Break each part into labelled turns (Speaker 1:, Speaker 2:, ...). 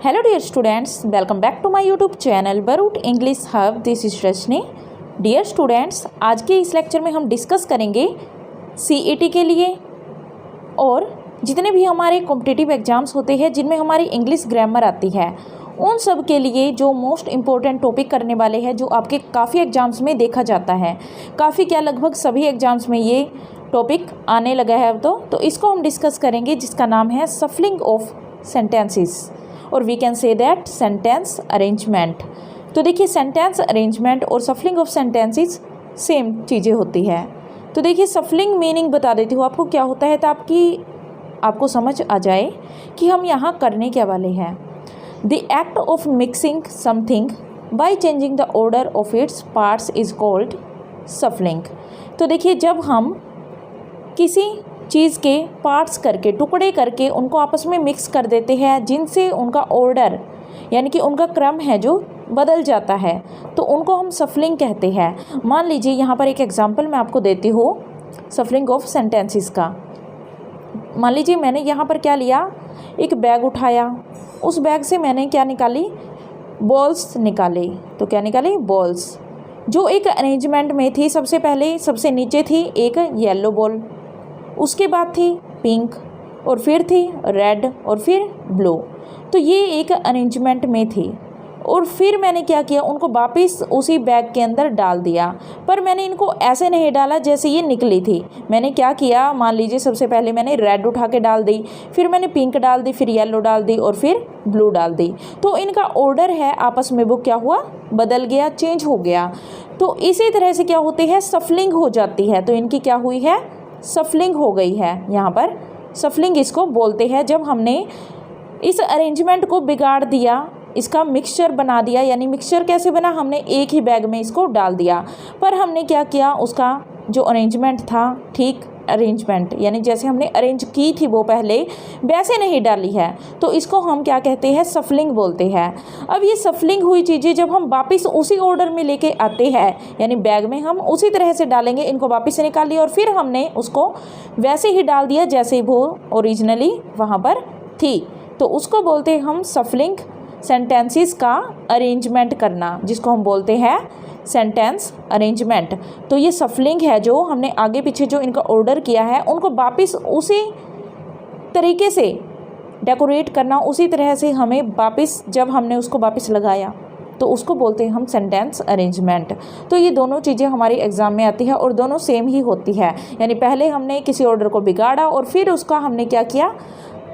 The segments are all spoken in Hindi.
Speaker 1: Hello dear students, welcome back to my YouTube channel Baroot English Hub. This is Rashmi. Dear students, आज के इस लेक्चर में हम डिस्कस करेंगे CET के लिए और जितने भी हमारे कॉम्पिटिटिव एग्ज़ाम्स होते हैं जिनमें हमारी इंग्लिश ग्रामर आती है उन सब के लिए जो मोस्ट इम्पोर्टेंट टॉपिक करने वाले हैं जो आपके काफ़ी एग्ज़ाम्स में देखा जाता है, काफ़ी क्या लगभग सभी एग्ज़ाम्स में ये टॉपिक आने लगा है अब तो इसको हम डिस्कस करेंगे जिसका नाम है सफलिंग ऑफ सेंटेंसेस और we can say that sentence arrangement. तो देखिए सेंटेंस अरेंजमेंट और सफलिंग ऑफ सेंटेंसेस सेम चीज़ें होती है। तो देखिए सफलिंग मीनिंग बता देती हूँ आपको क्या होता है तो आपको समझ आ जाए कि हम यहाँ करने क्या वाले हैं। The act of mixing something by changing the order of its parts is called सफलिंग। तो देखिए जब हम किसी चीज़ के पार्ट्स करके टुकड़े करके उनको आपस में मिक्स कर देते हैं जिनसे उनका ऑर्डर यानी कि उनका क्रम है जो बदल जाता है तो उनको हम सफलिंग कहते हैं। मान लीजिए यहाँ पर एक एग्जांपल मैं आपको देती हूँ सफलिंग ऑफ सेंटेंसेस का। मान लीजिए मैंने यहाँ पर क्या लिया, एक बैग उठाया, उस बैग से मैंने क्या निकाली, बॉल्स निकाले। तो क्या निकाली, बॉल्स, जो एक अरेंजमेंट में थी। सबसे पहले सबसे नीचे थी एक येलो बॉल, उसके बाद थी पिंक और फिर थी रेड और फिर ब्लू। तो ये एक अरेंजमेंट में थी और फिर मैंने क्या किया, उनको वापस उसी बैग के अंदर डाल दिया। पर मैंने इनको ऐसे नहीं डाला जैसे ये निकली थी। मैंने क्या किया, मान लीजिए सबसे पहले मैंने रेड उठा के डाल दी, फिर मैंने पिंक डाल दी, फिर येलो डाल दी और फिर ब्लू डाल दी। तो इनका ऑर्डर है आपस में वो क्या हुआ, बदल गया, चेंज हो गया। तो इसी तरह से क्या होती है, सफलिंग हो जाती है। तो इनकी क्या हुई है, सफलिंग हो गई है। यहाँ पर सफलिंग इसको बोलते हैं जब हमने इस अरेंजमेंट को बिगाड़ दिया, इसका मिक्सचर बना दिया। यानी मिक्सचर कैसे बना, हमने एक ही बैग में इसको डाल दिया पर हमने क्या किया, उसका जो अरेंजमेंट था ठीक अरेंजमेंट यानी जैसे हमने अरेंज की थी वो पहले वैसे नहीं डाली है। तो इसको हम क्या कहते हैं, सफलिंग बोलते हैं। अब ये सफलिंग हुई चीज़ें जब हम वापस उसी ऑर्डर में लेके आते हैं यानी बैग में हम उसी तरह से डालेंगे, इनको वापस से निकाल लिया और फिर हमने उसको वैसे ही डाल दिया जैसे वो ओरिजिनली वहाँ पर थी, तो उसको बोलते हैं हम सफलिंग। सेंटेंसेस का अरेंजमेंट करना जिसको हम बोलते हैं सेंटेंस अरेंजमेंट। तो ये सफलिंग है जो हमने आगे पीछे जो इनका ऑर्डर किया है उनको वापस उसी तरीके से डेकोरेट करना, उसी तरह से हमें वापस जब हमने उसको वापस लगाया तो उसको बोलते हैं हम सेंटेंस अरेंजमेंट। तो ये दोनों चीज़ें हमारे एग्ज़ाम में आती है और दोनों सेम ही होती है। यानी पहले हमने किसी ऑर्डर को बिगाड़ा और फिर उसका हमने क्या किया,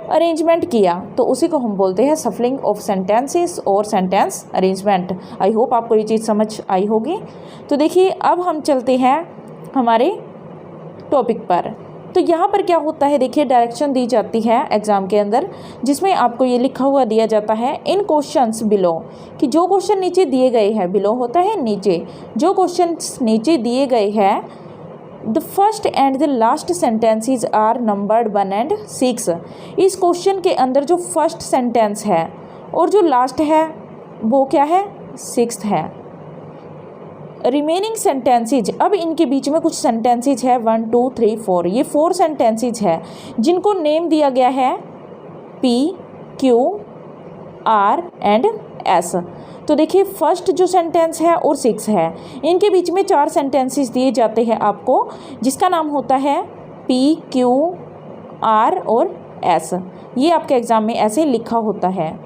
Speaker 1: अरेंजमेंट किया। तो उसी को हम बोलते हैं सफलिंग ऑफ सेंटेंसेस और सेंटेंस अरेंजमेंट। आई होप आपको ये चीज़ समझ आई होगी। तो देखिए अब हम चलते हैं हमारे टॉपिक पर। तो यहाँ पर क्या होता है, देखिए डायरेक्शन दी जाती है एग्ज़ाम के अंदर जिसमें आपको ये लिखा हुआ दिया जाता है इन क्वेश्चंस बिलो, कि जो क्वेश्चन नीचे दिए गए हैं, बिलो होता है नीचे, जो क्वेश्चन नीचे दिए गए हैं the first and the last sentences are numbered 1 and 6। इस क्वेश्चन के अंदर जो फर्स्ट सेंटेंस है और जो लास्ट है वो क्या है, 6th है। रिमेनिंग सेंटेंसेज, अब इनके बीच में कुछ सेंटेंसेज है 1 2 3 4, ये 4 सेंटेंसेज है जिनको नेम दिया गया है P Q R and S। तो देखिए फर्स्ट जो सेंटेंस है और 6 है, इनके बीच में 4 सेंटेंसेस दिए जाते हैं आपको जिसका नाम होता है P Q R और S। ये आपके एग्ज़ाम में ऐसे लिखा होता है।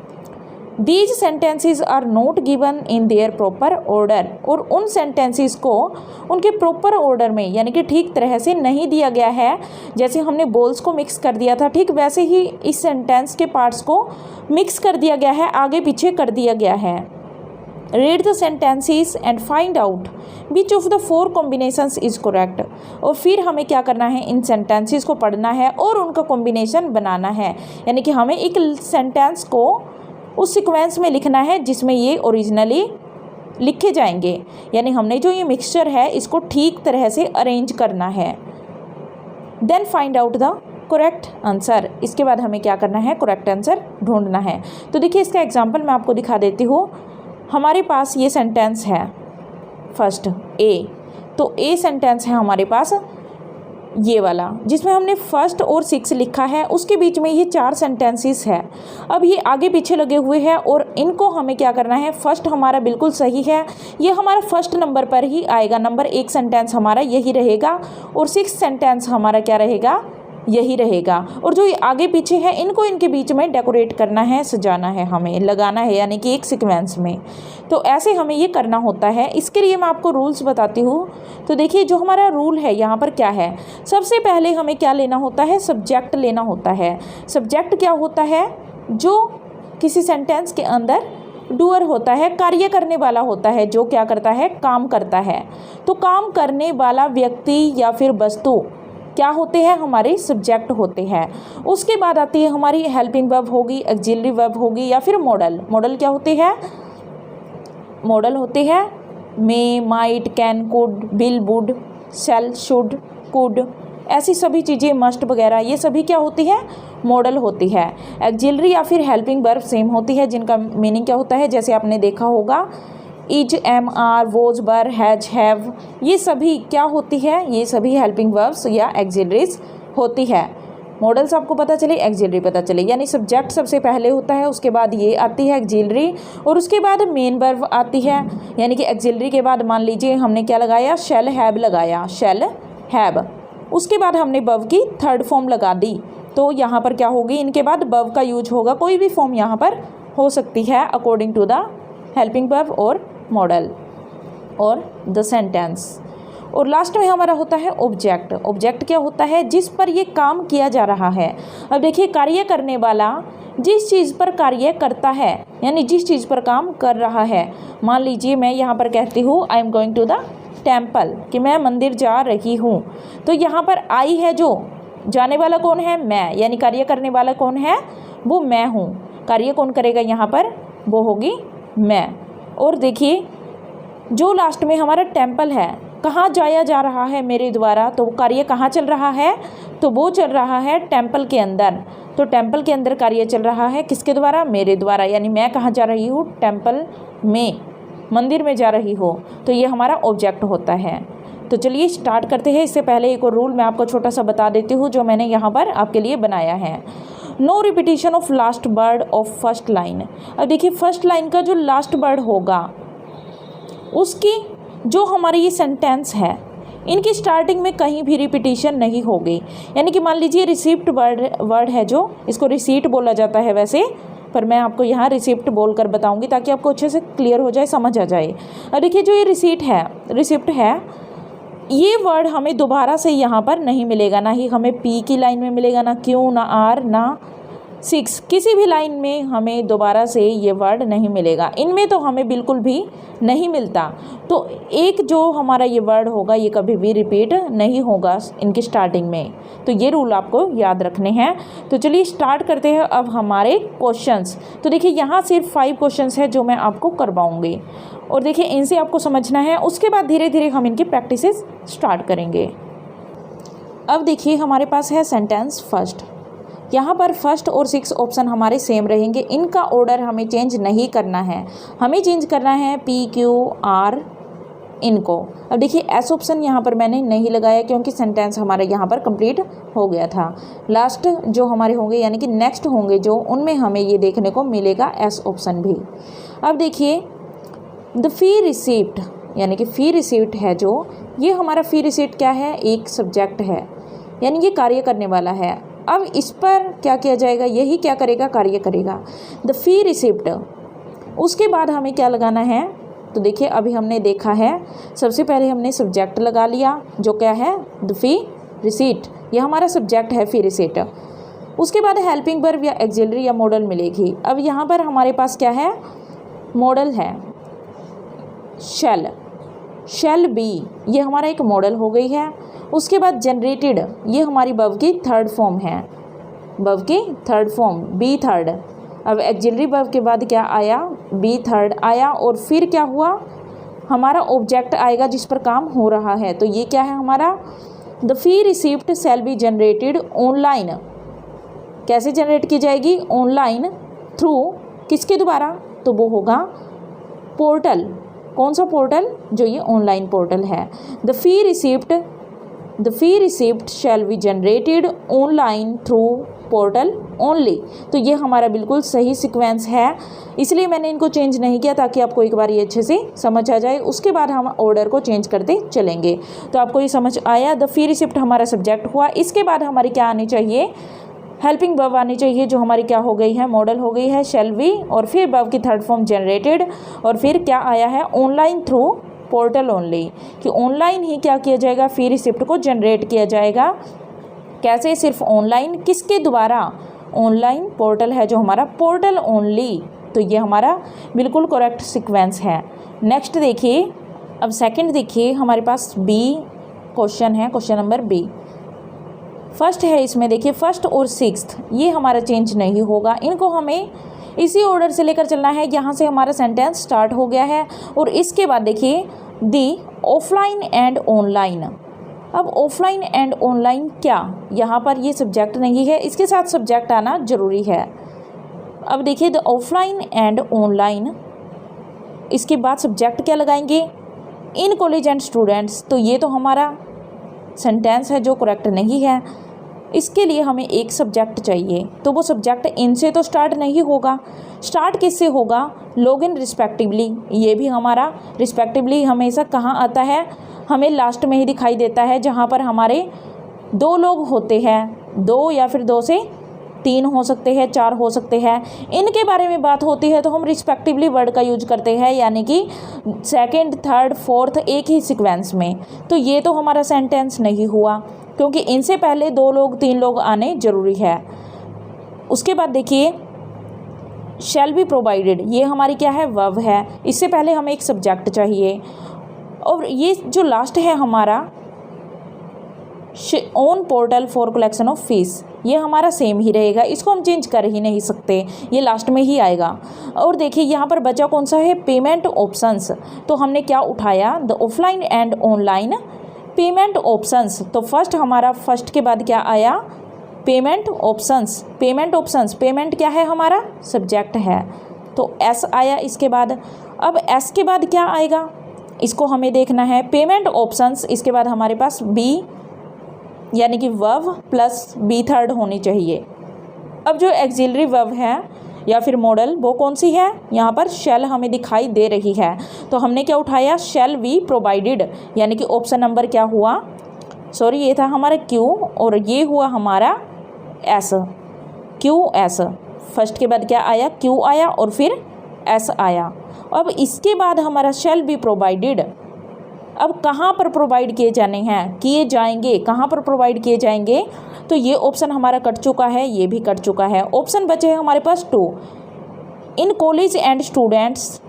Speaker 1: These sentences are not given in their proper order, और उन सेंटेंसेस को उनके प्रॉपर ऑर्डर में यानी कि ठीक तरह से नहीं दिया गया है। जैसे हमने बॉल्स को मिक्स कर दिया था ठीक वैसे ही इस सेंटेंस के पार्ट्स को मिक्स कर दिया गया है, आगे पीछे कर दिया गया है। Read the sentences and find out which of the 4 combinations is correct. और फिर हमें क्या करना है, इन सेंटेंसेस को पढ़ना है और उनका कॉम्बिनेशन बनाना है। यानी कि हमें एक सेंटेंस को उस सीक्वेंस में लिखना है जिसमें ये ओरिजिनली लिखे जाएंगे। यानी हमने जो ये मिक्सचर है इसको ठीक तरह से अरेंज करना है। Then find out the correct answer. इसके बाद हमें क्या करना है, करेक्ट आंसर ढूंढना है। तो देखिए इसका एग्जांपल मैं आपको दिखा देती हूँ। हमारे पास ये सेंटेंस है फर्स्ट ए, तो ए सेंटेंस है हमारे पास ये वाला जिसमें हमने फर्स्ट और 6 लिखा है, उसके बीच में ये 4 सेंटेंसेस है। अब ये आगे पीछे लगे हुए हैं और इनको हमें क्या करना है, फर्स्ट हमारा बिल्कुल सही है, ये हमारा फर्स्ट नंबर पर ही आएगा, नंबर 1 सेंटेंस हमारा यही रहेगा और 6 सेंटेंस हमारा क्या रहेगा, यही रहेगा। और जो ये आगे पीछे है इनको इनके बीच में डेकोरेट करना है, सजाना है, हमें लगाना है, यानी कि एक सीक्वेंस में। तो ऐसे हमें ये करना होता है। इसके लिए मैं आपको रूल्स बताती हूँ। तो देखिए जो हमारा रूल है यहाँ पर क्या है, सबसे पहले हमें क्या लेना होता है, सब्जेक्ट लेना होता है। सब्जेक्ट क्या होता है, जो किसी सेंटेंस के अंदर डूअर होता है, कार्य करने वाला होता है, जो क्या करता है, काम करता है। तो काम करने वाला व्यक्ति या फिर वस्तु क्या होते हैं, हमारे सब्जेक्ट होते हैं। उसके बाद आती है हमारी हेल्पिंग वर्ब होगी, ऑक्सिलरी वर्ब होगी या फिर मॉडल। मॉडल क्या होते हैं, मॉडल होते हैं may, might, can, could, will, would, shall, should, could, ऐसी सभी चीज़ें, मस्ट वगैरह, ये सभी क्या होती है, मॉडल होती है। ऑक्सिलरी या फिर हेल्पिंग वर्ब सेम होती है, जिनका मीनिंग क्या होता है, जैसे आपने देखा होगा is, am, are, was, were, has, have, ये सभी क्या होती है, ये सभी हेल्पिंग वर्ब्स या ऑक्सिलरीज होती है। मॉडल्स आपको पता चले, ऑक्सिलरी पता चले, यानी सब्जेक्ट सबसे पहले होता है, उसके बाद ये आती है ऑक्सिलरी और उसके बाद मेन वर्ब आती है। यानी कि ऑक्सिलरी के बाद मान लीजिए हमने क्या लगाया, शैल हैव लगाया, शैल हैव, उसके बाद हमने वर्ब की थर्ड फॉर्म लगा दी, तो यहाँ पर क्या होगी, इनके बाद वर्ब का यूज होगा, कोई भी फॉर्म यहाँ पर हो सकती है according to the helping verb और मॉडल और द सेंटेंस। और लास्ट में हमारा होता है ऑब्जेक्ट। ऑब्जेक्ट क्या होता है, जिस पर ये काम किया जा रहा है। अब देखिए कार्य करने वाला जिस चीज़ पर कार्य करता है, यानी जिस चीज़ पर काम कर रहा है। मान लीजिए मैं यहाँ पर कहती हूँ I am going to the temple, कि मैं मंदिर जा रही हूँ, तो यहाँ पर आई है, जो जाने वाला कौन है, मैं, यानी कार्य करने वाला कौन है, वो मैं हूँ। कार्य कौन करेगा यहाँ पर, वो होगी मैं। और देखिए जो लास्ट में हमारा टेम्पल है, कहाँ जाया जा रहा है मेरे द्वारा, तो कार्य कहाँ चल रहा है, तो वो चल रहा है टेम्पल के अंदर। तो टेम्पल के अंदर कार्य चल रहा है किसके द्वारा, मेरे द्वारा, यानी मैं कहाँ जा रही हूँ, टेम्पल में, मंदिर में जा रही हूँ। तो ये हमारा ऑब्जेक्ट होता है। तो चलिए स्टार्ट करते हैं। इससे पहले एक और रूल मैं आपको छोटा सा बता देती हूँ, जो मैंने यहाँ पर आपके लिए बनाया है। No repetition of last word of first line. अब देखिए फर्स्ट लाइन का जो लास्ट वर्ड होगा, उसकी जो हमारी ये सेंटेंस है, इनकी स्टार्टिंग में कहीं भी रिपीटिशन नहीं होगी। यानी कि मान लीजिए रिसीप्ट वर्ड है, जो इसको रिसीट बोला जाता है वैसे, पर मैं आपको यहाँ रिसिप्ट बोल कर बताऊँगी ताकि आपको अच्छे से क्लियर हो जाए, समझ आ जाए। अब देखिए जो ये रिसिप्ट है, ये वर्ड हमें दोबारा से यहाँ पर नहीं मिलेगा, ना ही हमें पी की लाइन में मिलेगा, ना क्यू, ना आर, ना 6, किसी भी लाइन में हमें दोबारा से ये वर्ड नहीं मिलेगा। इनमें तो हमें बिल्कुल भी नहीं मिलता। तो एक जो हमारा ये वर्ड होगा, ये कभी भी रिपीट नहीं होगा इनकी स्टार्टिंग में। तो ये रूल आपको याद रखने हैं। तो चलिए स्टार्ट करते हैं अब हमारे क्वेश्चंस। तो देखिए यहाँ सिर्फ 5 क्वेश्चंस है जो मैं आपको करवाऊँगी, और देखिए इनसे आपको समझना है। उसके बाद धीरे धीरे हम इनकी प्रैक्टिसेस स्टार्ट करेंगे। अब देखिए हमारे पास है सेंटेंस फर्स्ट। यहाँ पर फर्स्ट और 6 ऑप्शन हमारे सेम रहेंगे, इनका ऑर्डर हमें चेंज नहीं करना है। हमें चेंज करना है पी, क्यू, आर, इनको। अब देखिए एस ऑप्शन यहाँ पर मैंने नहीं लगाया, क्योंकि सेंटेंस हमारा यहाँ पर कंप्लीट हो गया था। लास्ट जो हमारे होंगे, यानी कि नेक्स्ट होंगे जो, उनमें हमें ये देखने को मिलेगा एस ऑप्शन भी। अब देखिए द फी रिसीप्ट, यानी कि फी रिसीप्ट है जो, ये हमारा फी रिसीप्ट क्या है, एक सब्जेक्ट है, यानी ये कार्य करने वाला है। अब इस पर क्या किया जाएगा, यही क्या करेगा, कार्य करेगा, द फी रिसिप्ट। उसके बाद हमें क्या लगाना है, तो देखिए अभी हमने देखा है, सबसे पहले हमने सब्जेक्ट लगा लिया, जो क्या है, द फी रिसीट, ये हमारा सब्जेक्ट है, फी रिसीट। उसके बाद हेल्पिंग वर्ब या ऑक्सिलरी या मॉडल मिलेगी। अब यहाँ पर हमारे पास क्या है, मॉडल है, शैल बी, ये हमारा एक मॉडल हो गई है। उसके बाद जनरेटेड, ये हमारी वर्ब की थर्ड फॉर्म है, वर्ब की थर्ड फॉर्म, बी थर्ड। अब ऑक्सिलरी वर्ब के बाद क्या आया, बी थर्ड आया, और फिर क्या हुआ, हमारा ऑब्जेक्ट आएगा जिस पर काम हो रहा है। तो ये क्या है हमारा, the fee receipt shall be generated online. कैसे जनरेट की जाएगी, ऑनलाइन, थ्रू किसके द्वारा, तो वो होगा पोर्टल। कौन सा पोर्टल, जो ये ऑनलाइन पोर्टल है। The fee receipt the fee receipt shall be generated online through portal only. तो ये हमारा बिल्कुल सही सीक्वेंस है, इसलिए मैंने इनको चेंज नहीं किया ताकि आपको एक बार ये अच्छे से समझ आ जाए। उसके बाद हम ऑर्डर को चेंज करते चलेंगे। तो आपको ये समझ आया, द फी रिसिप्ट हमारा सब्जेक्ट हुआ। इसके बाद हमारी क्या आनी चाहिए, हेल्पिंग वर्ब आनी चाहिए, जो हमारी क्या हो गई है, मॉडल हो गई है शैल बी, और फिर वर्ब की थर्ड फॉर्म जनरेटेड, और फिर क्या आया है ऑनलाइन थ्रू पोर्टल ओनली, कि ऑनलाइन ही क्या किया जाएगा, फी रिसिप्ट को जनरेट किया जाएगा। कैसे, सिर्फ ऑनलाइन, किसके द्वारा, ऑनलाइन पोर्टल है जो हमारा, पोर्टल ओनली। तो ये हमारा बिल्कुल करेक्ट सीक्वेंस है। नेक्स्ट देखिए, अब सेकंड देखिए, हमारे पास बी क्वेश्चन है, क्वेश्चन नंबर बी। फर्स्ट है इसमें देखिए, फर्स्ट और सिक्स्थ ये हमारा चेंज नहीं होगा, इनको हमें इसी ऑर्डर से लेकर चलना है। यहाँ से हमारा सेंटेंस स्टार्ट हो गया है, और इसके बाद देखिए दी ऑफलाइन एंड ऑनलाइन। अब ऑफलाइन एंड ऑनलाइन क्या, यहाँ पर ये सब्जेक्ट नहीं है, इसके साथ सब्जेक्ट आना जरूरी है। अब देखिए द ऑफलाइन एंड ऑनलाइन, इसके बाद सब्जेक्ट क्या लगाएंगे, इन कॉलेज एंड स्टूडेंट्स। तो ये तो हमारा सेंटेंस है जो करेक्ट नहीं है, इसके लिए हमें एक सब्जेक्ट चाहिए। तो वो सब्जेक्ट इनसे तो स्टार्ट नहीं होगा, स्टार्ट किससे होगा, लॉग इन रिस्पेक्टिवली। ये भी हमारा रिस्पेक्टिवली हमेशा कहाँ आता है, हमें लास्ट में ही दिखाई देता है, जहाँ पर हमारे दो लोग होते हैं, दो या फिर दो से तीन हो सकते हैं, चार हो सकते हैं, इनके बारे में बात होती है तो हम रिस्पेक्टिवली वर्ड का यूज करते हैं, यानी कि सेकंड, थर्ड, फोर्थ एक ही सीक्वेंस में। तो ये तो हमारा सेंटेंस नहीं हुआ, क्योंकि इनसे पहले दो लोग, तीन लोग आने जरूरी है। उसके बाद देखिए शैल बी प्रोवाइडेड, ये हमारी क्या है, वर्ब है, इससे पहले हमें एक सब्जेक्ट चाहिए। और ये जो लास्ट है हमारा on portal for collection of fees, ये हमारा सेम ही रहेगा, इसको हम चेंज कर ही नहीं सकते, ये लास्ट में ही आएगा। और देखिए यहाँ पर बचा कौन सा है, पेमेंट ऑप्शंस। तो हमने क्या उठाया, the offline and online payment options. तो फर्स्ट हमारा, फर्स्ट के बाद क्या आया, payment options. Payment options, payment क्या है हमारा, सब्जेक्ट है, तो एस आया इसके बाद। अब एस के बाद क्या आएगा, इसको हमें देखना है, पेमेंट ऑप्शंस, इसके बाद हमारे पास बी यानी कि वर्ब प्लस बी थर्ड होनी चाहिए। अब जो एक्सिलरी वर्ब है या फिर मॉडल, वो कौन सी है, यहाँ पर शैल हमें दिखाई दे रही है, तो हमने क्या उठाया, शैल बी प्रोवाइडेड, यानी कि ऑप्शन नंबर क्या हुआ, सॉरी ये था हमारा क्यू, और ये हुआ हमारा एस, क्यू एस। फर्स्ट के बाद क्या आया, क्यू आया और फिर एस आया। अब इसके बाद हमारा शैल बी प्रोवाइडेड, अब कहाँ पर प्रोवाइड किए जाने हैं, किए जाएंगे, कहाँ पर प्रोवाइड किए जाएंगे, तो ये ऑप्शन हमारा कट चुका है, ये भी कट चुका है। ऑप्शन बचे हैं हमारे पास 2, इन कॉलेज एंड स्टूडेंट्स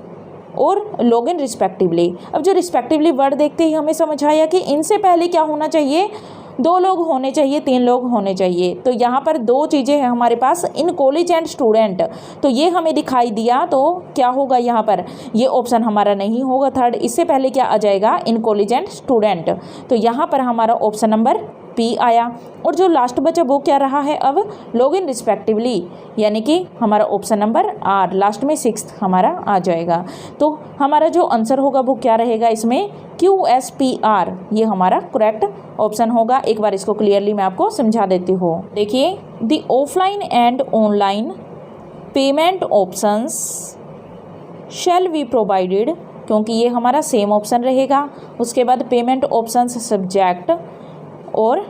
Speaker 1: और लॉग इन रिस्पेक्टिवली। अब जो रिस्पेक्टिवली वर्ड देखते ही हमें समझ आया कि इनसे पहले क्या होना चाहिए, दो लोग होने चाहिए, तीन लोग होने चाहिए। तो यहाँ पर दो चीज़ें हैं हमारे पास, इन कॉलेज एंड स्टूडेंट, तो ये हमें दिखाई दिया, तो क्या होगा यहाँ पर, ये ऑप्शन हमारा नहीं होगा थर्ड, इससे पहले क्या आ जाएगा, इन कॉलेज एंड स्टूडेंट। तो यहाँ पर हमारा ऑप्शन नंबर पी आया। और जो लास्ट बचा वो क्या रहा है, अब लॉग इन रिस्पेक्टिवली, यानी कि हमारा ऑप्शन नंबर आर, लास्ट में 6th हमारा आ जाएगा। तो हमारा जो आंसर होगा वो क्या रहेगा, इसमें QSPR, ये हमारा करेक्ट ऑप्शन होगा। एक बार इसको क्लियरली मैं आपको समझा देती हूँ। देखिए, the offline and online payment options shell be provided, क्योंकि ये हमारा सेम ऑप्शन रहेगा। उसके बाद पेमेंट ऑप्शंस सब्जेक्ट, और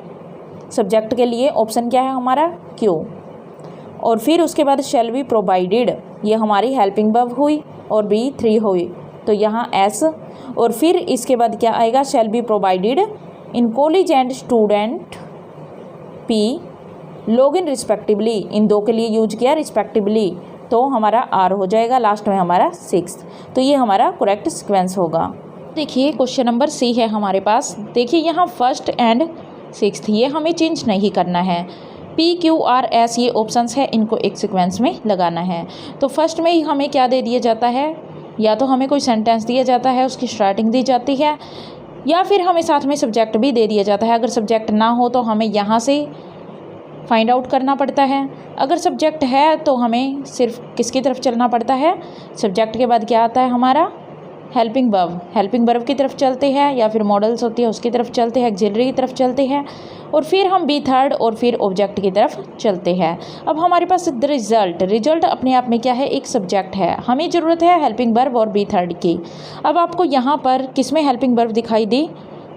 Speaker 1: सब्जेक्ट के लिए ऑप्शन क्या है हमारा, क्यू, और फिर उसके बाद शैल बी प्रोवाइडेड, ये हमारी हेल्पिंग वर्ब हुई, और बी 3 हुई, तो यहाँ एस, और फिर इसके बाद क्या आएगा, shall be provided in college and student P, log in respectively, इन दो के लिए यूज किया रिस्पेक्टिवली, तो हमारा आर हो जाएगा, लास्ट में हमारा 6th। तो ये हमारा करेक्ट सीक्वेंस होगा। देखिए क्वेश्चन नंबर सी है हमारे पास। देखिए यहाँ फर्स्ट एंड 6th ये हमें चेंज नहीं करना है, PQRS ये ऑप्शंस है, इनको एक सीक्वेंस में लगाना है। तो फर्स्ट में ही हमें क्या दे दिया जाता है, या तो हमें कोई सेंटेंस दिया जाता है, उसकी स्टार्टिंग दी जाती है, या फिर हमें साथ में सब्जेक्ट भी दे दिया जाता है। अगर सब्जेक्ट ना हो तो हमें यहाँ से फाइंड आउट करना पड़ता है, अगर सब्जेक्ट है तो हमें सिर्फ किसकी तरफ चलना पड़ता है, सब्जेक्ट के बाद क्या आता है हमारा हेल्पिंग वर्ब की तरफ चलते हैं, या फिर मॉडल्स होती है उसकी तरफ चलते हैं, एक्सिलरी की तरफ चलते हैं, और फिर हम बी थर्ड और फिर ऑब्जेक्ट की तरफ चलते हैं। अब हमारे पास द रिजल्ट अपने आप में क्या है, एक सब्जेक्ट है। हमें ज़रूरत है हेल्पिंग वर्ब और बी थर्ड की। अब आपको यहाँ पर किस में हेल्पिंग वर्ब दिखाई दी,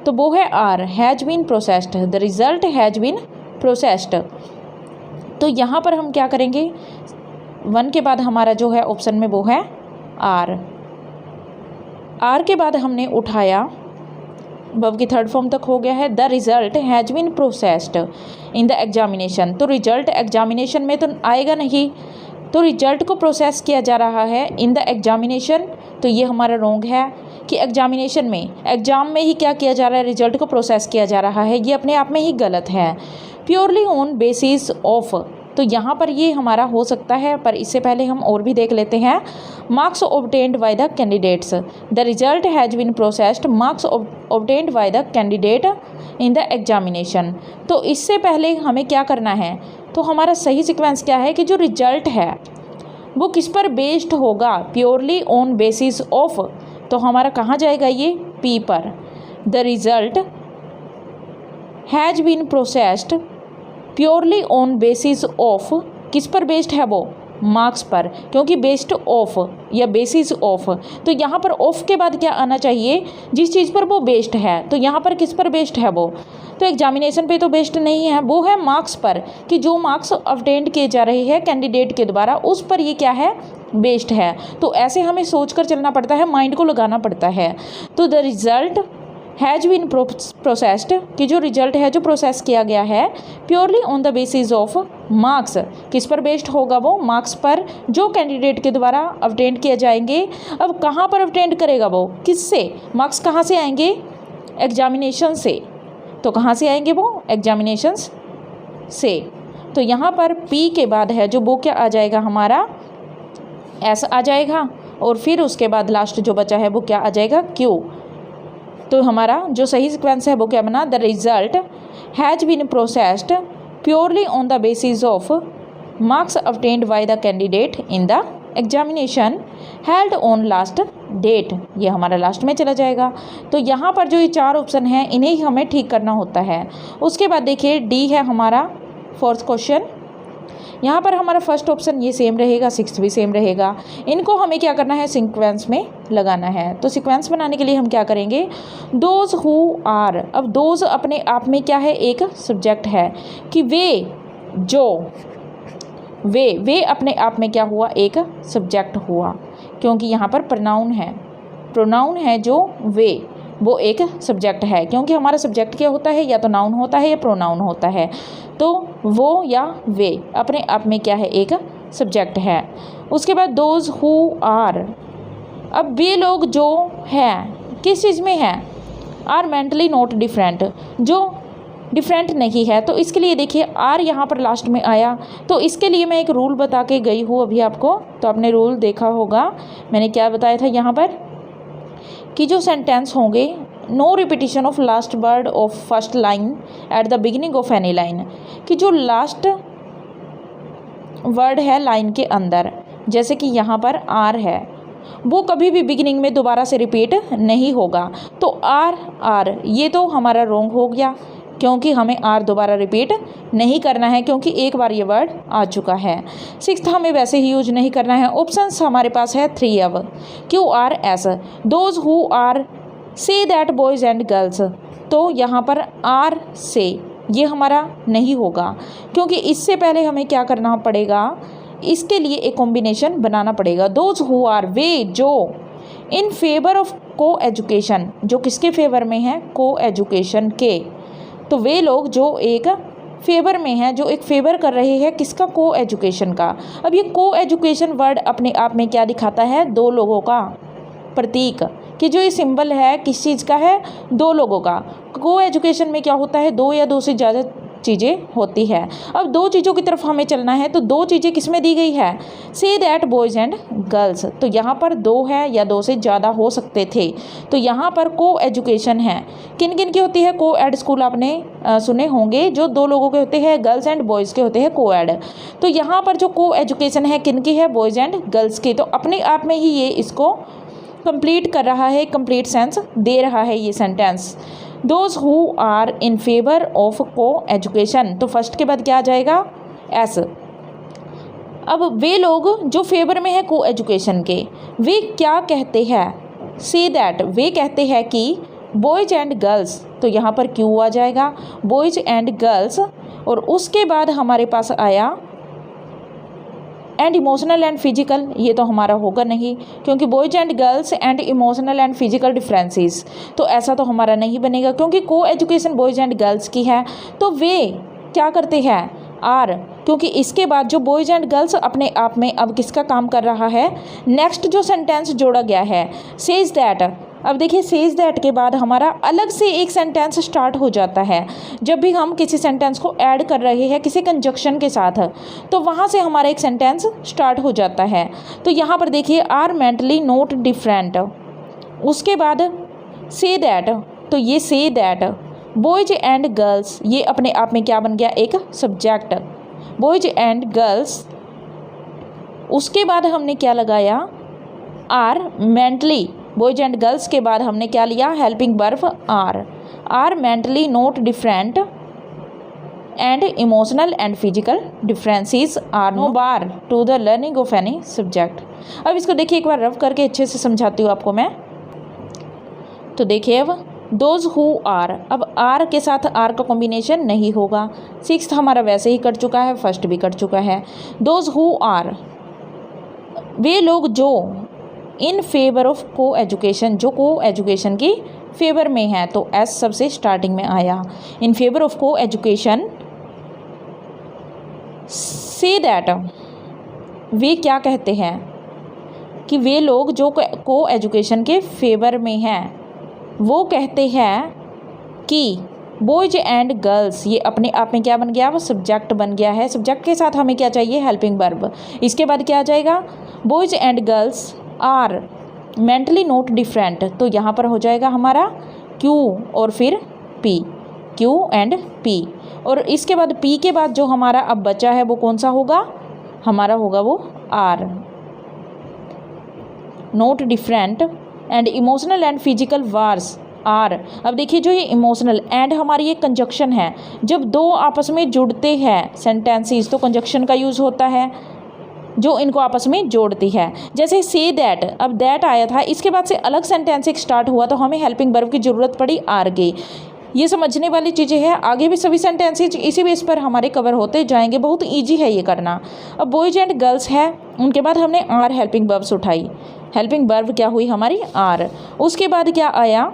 Speaker 1: तो वो है are, has been processed, the result has been processed. तो यहाँ पर हम क्या करेंगे, 1 के बाद हमारा जो है ऑप्शन में वो है आर के बाद हमने उठाया, वर्ब की थर्ड फॉर्म तक हो गया है, the result has been processed in the examination. तो रिजल्ट एग्जामिनेशन में तो आएगा नहीं, तो रिजल्ट को प्रोसेस किया जा रहा है इन द एग्जामिनेशन, तो ये हमारा रॉन्ग है कि एग्जामिनेशन में, एग्जाम में ही क्या किया जा रहा है, रिजल्ट को प्रोसेस किया जा रहा है, ये अपने आप में ही गलत है। प्योरली ऑन बेसिस ऑफ, तो यहाँ पर ये हमारा हो सकता है, पर इससे पहले हम और भी देख लेते हैं। Marks obtained by the candidates, the result has been processed, marks obtained by the candidate in the examination. तो इससे पहले हमें क्या करना है, तो हमारा सही सीक्वेंस क्या है कि जो रिजल्ट है वो किस पर बेस्ड होगा, प्योरली ऑन बेसिस ऑफ, तो हमारा कहाँ जाएगा ये, पी पर। The result has been processed purely on basis of, किस पर बेस्ड है वो, मार्क्स पर, क्योंकि बेस्ड ऑफ या बेसिस ऑफ, तो यहाँ पर ऑफ के बाद क्या आना चाहिए, जिस चीज़ पर वो बेस्ड है। तो यहाँ पर किस पर बेस्ड है वो, तो एग्जामिनेशन पे तो बेस्ड नहीं है, वो है मार्क्स पर, कि जो मार्क्स ऑब्टेन्ड किए जा रहे हैं कैंडिडेट के द्वारा, उस पर ये क्या है, बेस्ड है। तो ऐसे हमें सोच कर चलना पड़ता है, माइंड को लगाना पड़ता है। तो the result has been processed, कि जो रिजल्ट है जो प्रोसेस किया गया है purely on the basis of marks, किस पर बेस्ड होगा वो, मार्क्स पर, जो कैंडिडेट के द्वारा ऑब्टेन्ड किए जाएंगे। अब कहाँ पर ऑब्टेन्ड करेगा वो, किससे, मार्क्स कहाँ से आएंगे, एग्जामिनेशन से, तो कहाँ से आएंगे वो, एग्जामिनेशन से। तो यहाँ पर पी के बाद है जो वो क्या आ जाएगा, हमारा एस आ जाएगा, और फिर उसके बाद लास्ट जो बचा है वो क्या आ जाएगा, क्यू। तो हमारा जो सही सीक्वेंस है वो क्या बना, the result has been processed purely on the basis of marks obtained by the candidate in the examination held on last date, ये हमारा लास्ट में चला जाएगा। तो यहाँ पर जो ये 4 ऑप्शन हैं इन्हें ही हमें ठीक करना होता है। उसके बाद देखिए डी है हमारा 4th क्वेश्चन, यहाँ पर हमारा फर्स्ट ऑप्शन ये सेम रहेगा, 6th भी सेम रहेगा। इनको हमें क्या करना है, सीक्वेंस में लगाना है। तो सीक्वेंस बनाने के लिए हम क्या करेंगे, दोज हु आर, अब दोज अपने आप में क्या है, एक सब्जेक्ट है, कि वे जो, वे अपने आप में क्या हुआ, एक सब्जेक्ट हुआ, क्योंकि यहाँ पर प्रोनाउन है जो वे, वो एक सब्जेक्ट है, क्योंकि हमारा सब्जेक्ट क्या होता है, या तो नाउन होता है या प्रोनाउन होता है। तो वो या वे अपने आप में क्या है, एक सब्जेक्ट है। उसके बाद दोज हु आर, अब वे लोग जो हैं किस चीज़ में हैं, आर मेंटली नॉट डिफरेंट, जो डिफरेंट नहीं है। तो इसके लिए देखिए आर यहाँ पर लास्ट में आया, तो इसके लिए मैं एक रूल बता के गई हूँ अभी आपको, तो आपने रूल देखा होगा, मैंने क्या बताया था यहाँ पर, कि जो सेंटेंस होंगे, no repetition of last word of first line at the beginning of any line, कि जो लास्ट वर्ड है लाइन के अंदर, जैसे कि यहाँ पर आर है, वो कभी भी बिगिनिंग में दोबारा से रिपीट नहीं होगा। तो आर ये तो हमारा रॉन्ग हो गया, क्योंकि हमें आर दोबारा रिपीट नहीं करना है, क्योंकि एक बार ये वर्ड आ चुका है। 6th हमें वैसे ही यूज नहीं करना है। ऑप्शंस हमारे पास है 3 अब, Q R S, those who are say that boys and girls, तो यहाँ पर आर से ये हमारा नहीं होगा, क्योंकि इससे पहले हमें क्या करना पड़ेगा, इसके लिए एक कॉम्बिनेशन बनाना पड़ेगा। दोज हु आर, वे जो, इन फेवर ऑफ को एजुकेशन, जो किसके फेवर में है, को एजुकेशन के, तो वे लोग जो एक फेवर में हैं, जो एक फेवर कर रहे हैं किसका, को एजुकेशन का। अब ये को एजुकेशन वर्ड अपने आप में क्या दिखाता है, 2 लोगों का प्रतीक, कि जो ये सिंबल है किस चीज़ का है, 2 लोगों का। को एजुकेशन में क्या होता है, 2 या 2 से ज़्यादा चीज़ें होती है। अब 2 चीज़ों की तरफ हमें चलना है, तो 2 चीज़ें किस में दी गई है, से दैट बॉयज़ एंड गर्ल्स, तो यहाँ पर 2 है या 2 से ज़्यादा हो सकते थे। तो यहाँ पर को एजुकेशन है, किन किन की होती है, को एड स्कूल आपने सुने होंगे, जो 2 लोगों के होते हैं, गर्ल्स एंड बॉयज़ के होते हैं को एड। तो यहाँ पर जो को एजुकेशन है किन की है, बॉयज़ एंड गर्ल्स की। तो अपने आप में ही ये इसको कंप्लीट कर रहा है, कंप्लीट सेंस दे रहा है ये sentence. Those who are in favour of co education, तो फर्स्ट के बाद क्या आ जाएगा, एस। अब वे लोग जो फेवर में है को एजुकेशन के, वे क्या कहते हैं, से दैट, वे कहते हैं कि बॉयज़ एंड गर्ल्स, तो यहाँ पर क्यों आ जाएगा, बॉयज़ एंड गर्ल्स, और उसके बाद हमारे पास आया एंड इमोशनल एंड फिजिकल, ये तो हमारा होगा नहीं क्योंकि boys and girls and emotional and physical differences, तो ऐसा तो हमारा नहीं बनेगा क्योंकि को एजुकेशन बॉयज़ एंड गर्ल्स की है। तो वे क्या करते हैं, आर, क्योंकि इसके बाद जो बॉयज़ एंड गर्ल्स अपने आप में अब किसका काम कर रहा है, नेक्स्ट जो सेंटेंस जोड़ा गया है सेज दैट। अब देखिए सेज दैट के बाद हमारा अलग से एक सेंटेंस स्टार्ट हो जाता है। जब भी हम किसी सेंटेंस को ऐड कर रहे हैं किसी कंजक्शन के साथ, तो वहाँ से हमारा एक सेंटेंस स्टार्ट हो जाता है। तो यहाँ पर देखिए आर मेंटली नॉट डिफरेंट, उसके बाद से दैट, तो ये से दैट बॉयज़ एंड गर्ल्स, ये अपने आप में क्या बन गया, एक सब्जेक्ट, बॉयज़ एंड गर्ल्स। उसके बाद हमने क्या लगाया, are mentally, boys and girls के बाद हमने क्या लिया, helping verb are mentally not different and emotional and physical differences are no bar to the learning of any subject. अब इसको देखिए एक बार रफ करके अच्छे से समझाती हूँ आपको मैं। तो देखिए अब दोज हु आर, अब आर के साथ आर का कॉम्बिनेशन नहीं होगा, सिक्स्थ हमारा वैसे ही कट चुका है, फर्स्ट भी कट चुका है। दोज हु आर, वे लोग जो, इन फेवर ऑफ को एजुकेशन, जो को एजुकेशन की फेवर में है, तो एस सबसे स्टार्टिंग में आया, इन favour of co education. Say that, वे क्या कहते हैं कि वे लोग जो को एजुकेशन के फेवर में हैं, वो कहते हैं कि बॉयज़ एंड गर्ल्स, ये अपने आप में क्या बन गया, वो सब्जेक्ट बन गया है। सब्जेक्ट के साथ हमें क्या चाहिए, हेल्पिंग वर्ब। इसके बाद क्या आ जाएगा, boys and girls are mentally not different, तो यहाँ पर हो जाएगा हमारा क्यू और फिर पी, क्यू एंड पी। और इसके बाद पी के बाद जो हमारा अब बचा है वो कौन सा होगा, हमारा होगा वो are, not different and emotional and physical wars are. अब देखिए जो ये इमोशनल एंड हमारी एक कंजक्शन है, जब दो आपस में जुड़ते हैं सेंटेंसेस तो कंजक्शन का यूज़ होता है जो इनको आपस में जोड़ती है। जैसे से दैट, अब दैट आया था, इसके बाद से अलग सेंटेंस एक स्टार्ट हुआ तो हमें हेल्पिंग वर्ब की ज़रूरत पड़ी आर के। ये समझने वाली चीज़ें हैं, आगे भी सभी सेंटेंसेज इसी बेस पर हमारे कवर होते जाएंगे, बहुत ईजी है ये करना। अब बॉयज़ एंड गर्ल्स है, उनके बाद हमने आर हेल्पिंग वर्ब्स उठाई, हेल्पिंग वर्ब क्या हुई हमारी आर। उसके बाद क्या आया,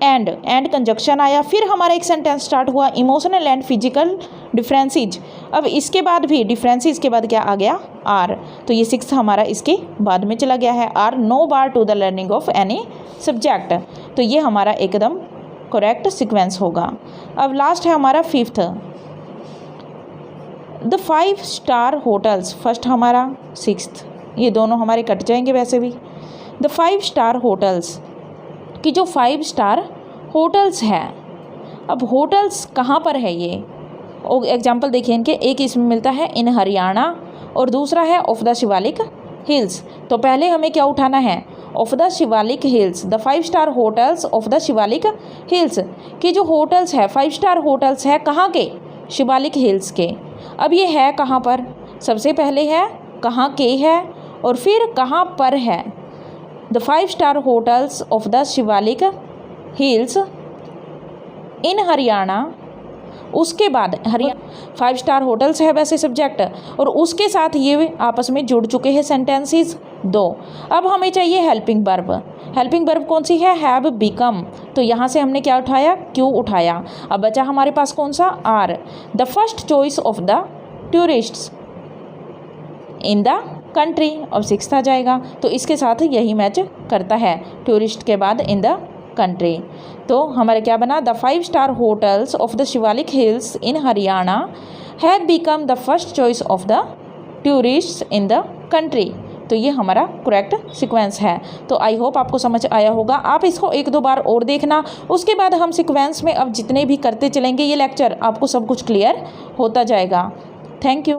Speaker 1: एंड कंजक्शन आया, फिर हमारा एक सेंटेंस स्टार्ट हुआ इमोशनल एंड फिजिकल डिफरेंसेज। अब इसके बाद भी डिफरेंसेज के बाद क्या आ गया आर, तो ये सिक्स हमारा इसके बाद में चला गया है, are no bar to the learning of any subject, तो ये हमारा एकदम करेक्ट सीक्वेंस होगा। अब लास्ट है हमारा fifth, the 5 star hotels, first हमारा सिक्स्थ, ये दोनों हमारे कट जाएंगे वैसे भी। द 5 स्टार होटल्स कि जो 5 स्टार होटल्स हैं, अब होटल्स कहाँ पर है ये, और एग्जाम्पल देखिए इनके, एक इसमें मिलता है इन हरियाणा और दूसरा है ऑफ द शिवालिक हिल्स। तो पहले हमें क्या उठाना है, of the Shivalik hills, the 5 star hotels of the Shivalik hills कि जो होटल्स है 5 स्टार होटल्स है कहाँ के, शिवालिक हिल्स के। अब ये है कहाँ पर, सबसे पहले है कहाँ के है और फिर कहाँ पर है, the 5 star hotels of the Shivalik hills in Haryana. उसके बाद हरियाणा 5 स्टार होटल्स है वैसे सब्जेक्ट, और उसके साथ ये आपस में जुड़ चुके हैं सेंटेंसेस दो। अब हमें चाहिए हेल्पिंग वर्ब, हेल्पिंग वर्ब कौन सी है, हैव बिकम, तो यहाँ से हमने क्या उठाया, क्यों उठाया। अब बचा हमारे पास कौन सा, are, the first choice of the tourists in the country, और सिक्स्थ आ जाएगा, तो इसके साथ यही मैच करता है, टूरिस्ट के बाद इन द कंट्री। तो हमारे क्या बना, the 5 star hotels of the Shivalik hills in Haryana have become the first choice of the tourists in the country. तो ये हमारा करेक्ट सीक्वेंस है। तो आई होप आपको समझ आया होगा। आप इसको 1-2 बार और देखना, उसके बाद हम सीक्वेंस में अब जितने भी करते चलेंगे ये लेक्चर, आपको सब कुछ क्लियर होता जाएगा। Thank you.